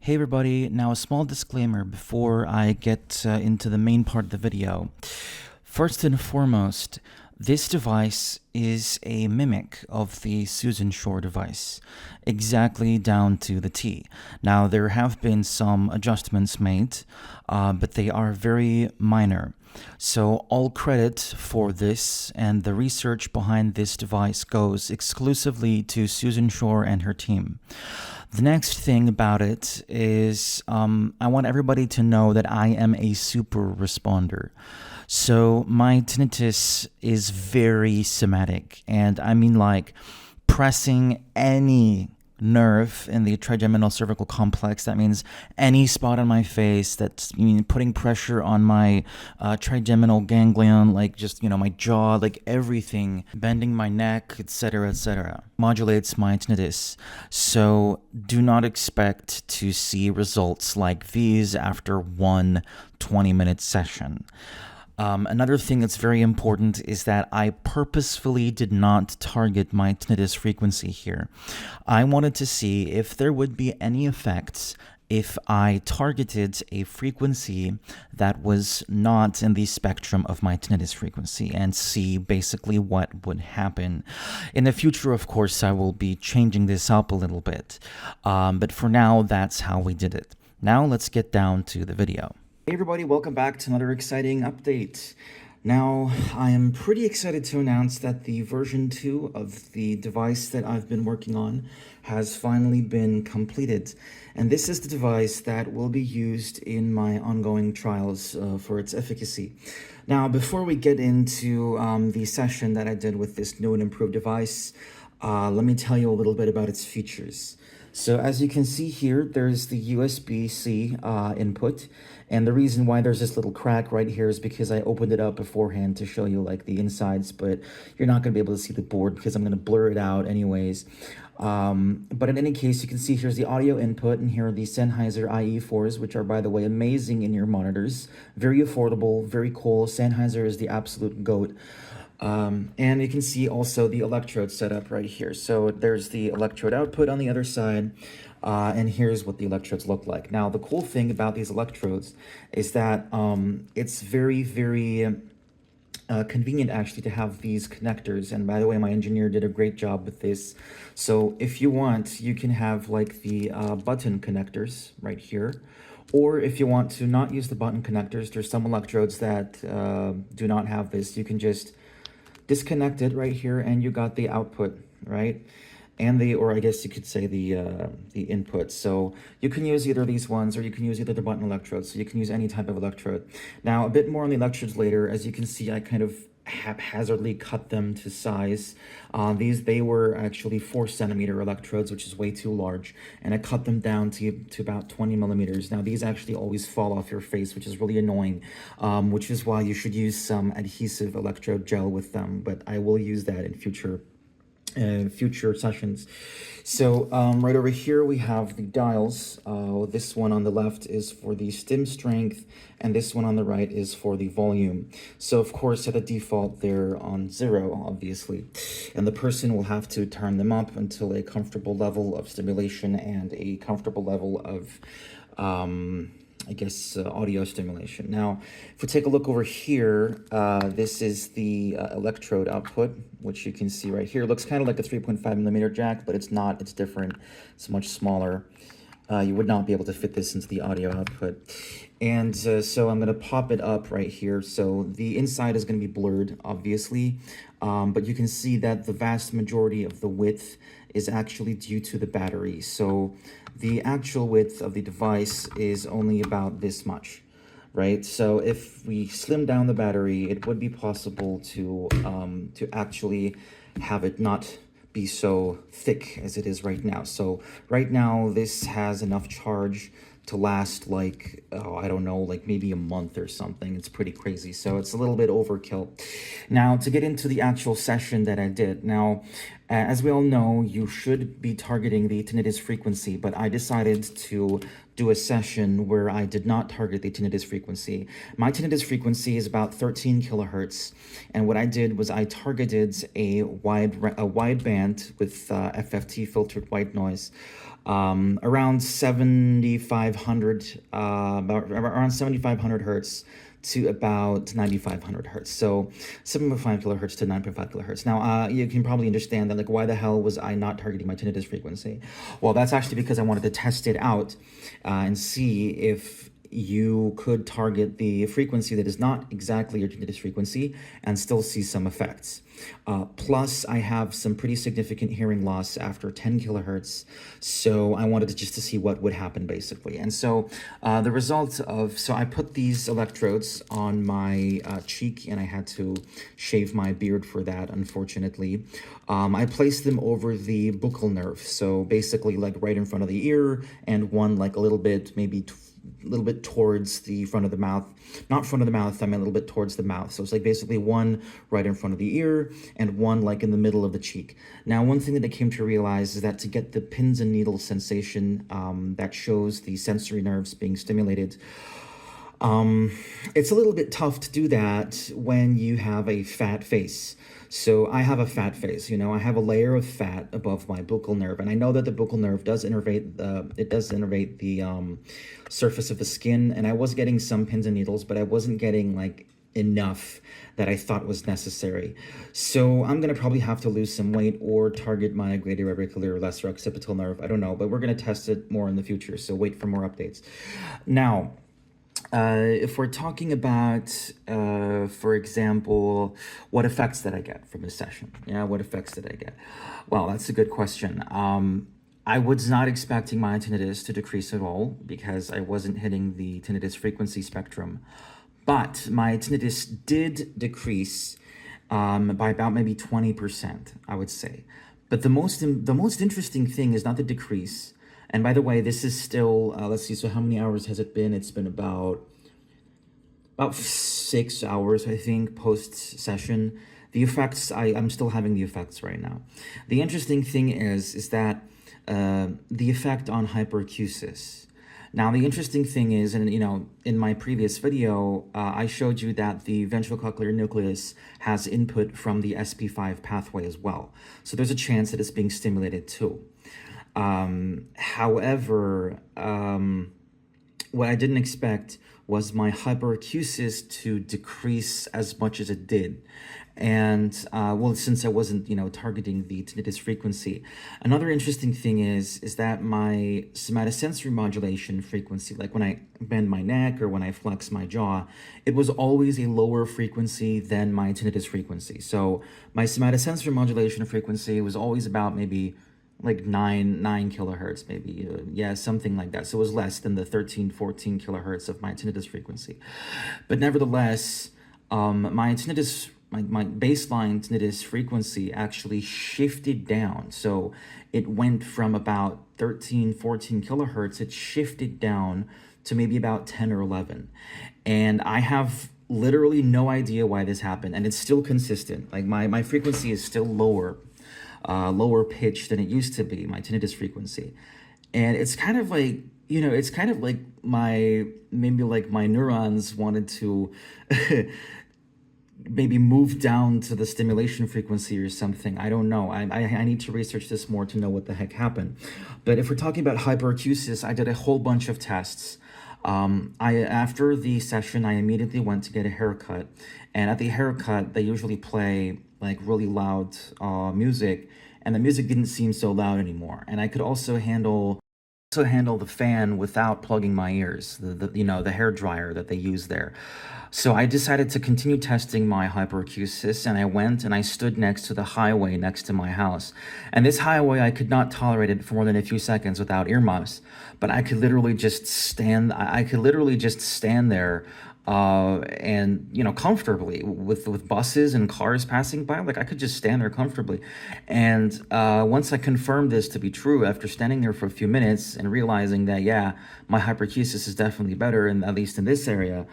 Hey everybody, now a small disclaimer before I get into the main part of the video. First and foremost, this device is a mimic of the Susan Shore device, exactly down to the T. Now there have been some adjustments made, but they are very minor. So all credit for this and the research behind this device goes exclusively to Susan Shore and her team. The next thing about it is I want everybody to know that I am a super responder. So my tinnitus is very somatic, and I mean like pressing any nerve in the trigeminal cervical complex. That means any spot on my face. That's putting pressure on my trigeminal ganglion, like just my jaw, like everything, bending my neck, etc., modulates my tinnitus. So do not expect to see results like these after one 20-minute session. Another thing that's very important is that I purposefully did not target my tinnitus frequency here. I wanted to see if there would be any effects if I targeted a frequency that was not in the spectrum of my tinnitus frequency and see basically what would happen. In the future, of course, I will be changing this up a little bit, but for now, that's how we did it. Now let's get down to the video. Hey everybody, welcome back to another exciting update. Now, I am pretty excited to announce that the version 2 of the device that I've been working on has finally been completed. And this is the device that will be used in my ongoing trials for its efficacy. Now, before we get into the session that I did with this new and improved device, let me tell you a little bit about its features. So as you can see here, there's the USB-C input, and the reason why there's this little crack right here is because I opened it up beforehand to show you like the insides, but you're not going to be able to see the board because I'm going to blur it out anyways. But in any case, you can see here's the audio input, and here are the Sennheiser IE4s, which are, by the way, amazing in your monitors. Very affordable, very cool. Sennheiser is the absolute GOAT. And you can see also the electrode setup right here. So there's the electrode output on the other side, and here's what the electrodes look like. Now, the cool thing about these electrodes is that it's very, very convenient actually to have these connectors. And by the way, my engineer did a great job with this. So if you want, you can have like the button connectors right here. Or if you want to not use the button connectors, there's some electrodes that do not have this. You can just disconnect it right here, and you got the output, right? And or I guess you could say the input. So you can use either of these ones, or you can use either the button electrodes. So you can use any type of electrode. Now, a bit more on the electrodes later. As you can see, I kind of haphazardly cut them to size. They were actually 4-centimeter electrodes, which is way too large, and I cut them down to about 20 millimeters. Now these actually always fall off your face, which is really annoying, which is why you should use some adhesive electrode gel with them, but I will use that in future sessions. So right over here we have the dials. This one on the left is for the stim strength, and this one on the right is for the volume. So of course at the default they're on 0, obviously, and the person will have to turn them up until a comfortable level of stimulation and a comfortable level of audio stimulation. Now, if we take a look over here, this is the electrode output, which you can see right here. It looks kind of like a 3.5 millimeter jack, but it's not. It's different. It's much smaller. You would not be able to fit this into the audio output. And so I'm going to pop it up right here. So the inside is going to be blurred, obviously, but you can see that the vast majority of the width is actually due to the battery. So the actual width of the device is only about this much, right? So if we slim down the battery, it would be possible to actually have it not be so thick as it is right now. So right now, this has enough charge to last like, I don't know, like maybe a month or something. It's pretty crazy. So it's a little bit overkill. Now, to get into the actual session that I did. Now, as we all know, you should be targeting the tinnitus frequency, but I decided to do a session where I did not target the tinnitus frequency. My tinnitus frequency is about 13 kilohertz, and what I did was I targeted a wide band with FFT, filtered white noise, around 7,500, around 7,500 hertz to about 9,500 hertz. So 7.5 kilohertz to 9.5 kilohertz. Now, you can probably understand that, like, why the hell was I not targeting my tinnitus frequency? Well, that's actually because I wanted to test it out and see if you could target the frequency that is not exactly your tinnitus frequency and still see some effects. Plus, I have some pretty significant hearing loss after 10 kilohertz, so I wanted to see what would happen, basically. And so the result of, so I put these electrodes on my cheek, and I had to shave my beard for that, unfortunately. I placed them over the buccal nerve, so basically like right in front of the ear, and one like a little bit, maybe a little bit towards the front of the mouth, not front of the mouth, I mean a little bit towards the mouth. So it's like basically one right in front of the ear and one like in the middle of the cheek. Now, one thing that I came to realize is that to get the pins and needles sensation that shows the sensory nerves being stimulated, it's a little bit tough to do that when you have a fat face. So I have a fat face, you know, I have a layer of fat above my buccal nerve, and I know that the buccal nerve does innervate the surface of the skin, and I was getting some pins and needles, but I wasn't getting like enough that I thought was necessary. So I'm gonna probably have to lose some weight or target my greater auricular lesser occipital nerve. I don't know, but we're gonna test it more in the future, so wait for more updates. Now, if we're talking about, for example, what effects did I get from this session? Yeah, what effects did I get? Well, that's a good question. I was not expecting my tinnitus to decrease at all because I wasn't hitting the tinnitus frequency spectrum. But my tinnitus did decrease by about maybe 20%, I would say. But the most interesting thing is not the decrease. And by the way, this is still, let's see, so how many hours has it been? It's been about 6 hours, I think, post-session. The effects, I'm still having the effects right now. The interesting thing is that the effect on hyperacusis. Now, the interesting thing is, and you know, in my previous video, I showed you that the ventricochlear nucleus has input from the SP5 pathway as well. So there's a chance that it's being stimulated too. However, what I didn't expect was my hyperacusis to decrease as much as it did. And, well, since I wasn't, you know, targeting the tinnitus frequency. Another interesting thing is that my somatosensory modulation frequency, like when I bend my neck or when I flex my jaw, it was always a lower frequency than my tinnitus frequency. So my somatosensory modulation frequency was always about maybe like 9 kilohertz, maybe, yeah, something like that. So it was less than the 13, 14 kilohertz of my tinnitus frequency. But nevertheless, my tinnitus, my baseline tinnitus frequency actually shifted down. So it went from about 13, 14 kilohertz, it shifted down to maybe about 10 or 11. And I have literally no idea why this happened. And it's still consistent. Like my frequency is still lower pitch than it used to be, my tinnitus frequency. And it's kind of like, you know, it's kind of like maybe like my neurons wanted to maybe move down to the stimulation frequency or something. I don't know. I need to research this more to know what the heck happened. But if we're talking about hyperacusis, I did a whole bunch of tests. After the session, I immediately went to get a haircut. And at the haircut, they usually play like really loud music, and the music didn't seem so loud anymore. And I could also handle the fan without plugging my ears, you know, the hair dryer that they use there. So I decided to continue testing my hyperacusis, and I went and I stood next to the highway next to my house. And this highway, I could not tolerate it for more than a few seconds without earmuffs, but I could literally just stand there and, you know, comfortably with buses and cars passing by. Like I could just stand there comfortably. And once I confirmed this to be true, after standing there for a few minutes and realizing that, yeah, my hyperacusis is definitely better, and at least in this area,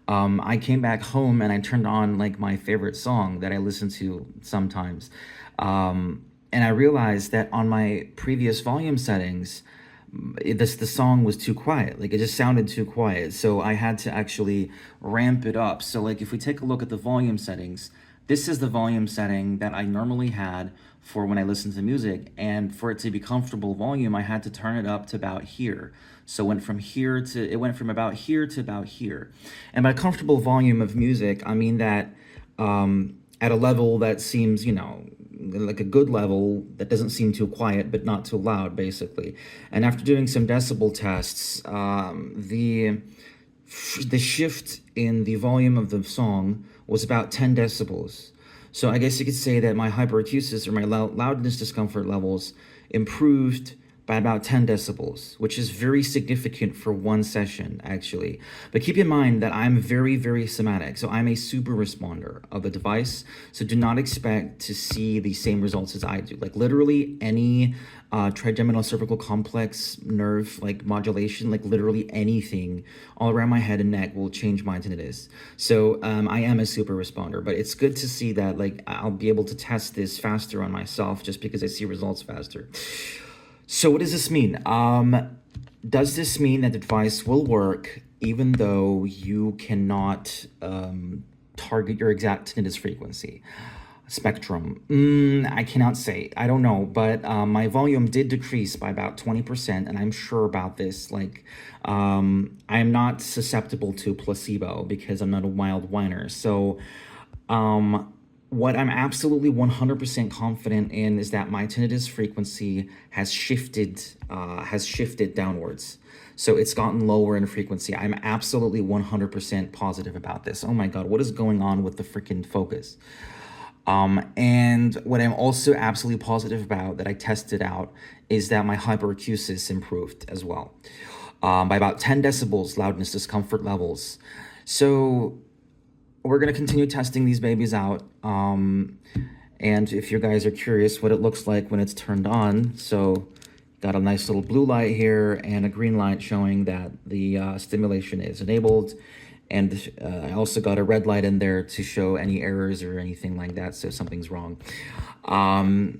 I came back home and I turned on like my favorite song that I listen to sometimes. And I realized that on my previous volume settings, the song was too quiet. Like it just sounded too quiet. So I had to actually ramp it up. So like if we take a look at the volume settings, This is the volume setting that I normally had for when I listen to music, and for it to be comfortable volume, I had to turn it up to about here. So it went from about here to about here. And by comfortable volume of music, I mean that at a level that seems, like a good level that doesn't seem too quiet but not too loud, basically. And after doing some decibel tests, the shift in the volume of the song was about 10 decibels. So I guess you could say that my hyperacusis, or my loudness discomfort levels, improved by about 10 decibels, which is very significant for one session, actually. But keep in mind that I'm very, very somatic. So I'm a super responder of the device. So do not expect to see the same results as I do. Like literally any trigeminal cervical complex nerve like modulation, like literally anything all around my head and neck will change my tinnitus. So I am a super responder, but it's good to see that like I'll be able to test this faster on myself just because I see results faster. So what does this mean? Does this mean that the device will work even though you cannot target your exact tinnitus frequency spectrum? I cannot say. I don't know, but my volume did decrease by about 20%, and I'm sure about this. Like, I am not susceptible to placebo because I'm not a wild whiner. So, what I'm absolutely 100% confident in is that my tinnitus frequency has shifted downwards. So it's gotten lower in frequency. I'm absolutely 100% positive about this. Oh my God, what is going on with the freaking focus? And what I'm also absolutely positive about that I tested out is that my hyperacusis improved as well, by about 10 decibels loudness discomfort levels. So we're going to continue testing these babies out. And if you guys are curious what it looks like when it's turned on, so got a nice little blue light here and a green light showing that the stimulation is enabled. And I also got a red light in there to show any errors or anything like that, so something's wrong.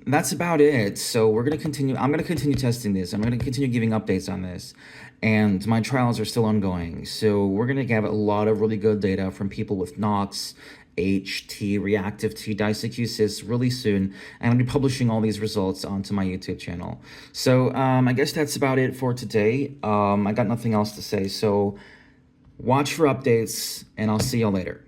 That's about it. So we're going to continue. I'm going to continue testing this. I'm going to continue giving updates on this. And my trials are still ongoing. So we're going to get a lot of really good data from people with NOx, HT, reactive T, disacusis really soon. And I'll be publishing all these results onto my YouTube channel. So I guess that's about it for today. I got nothing else to say. So watch for updates, and I'll see y'all later.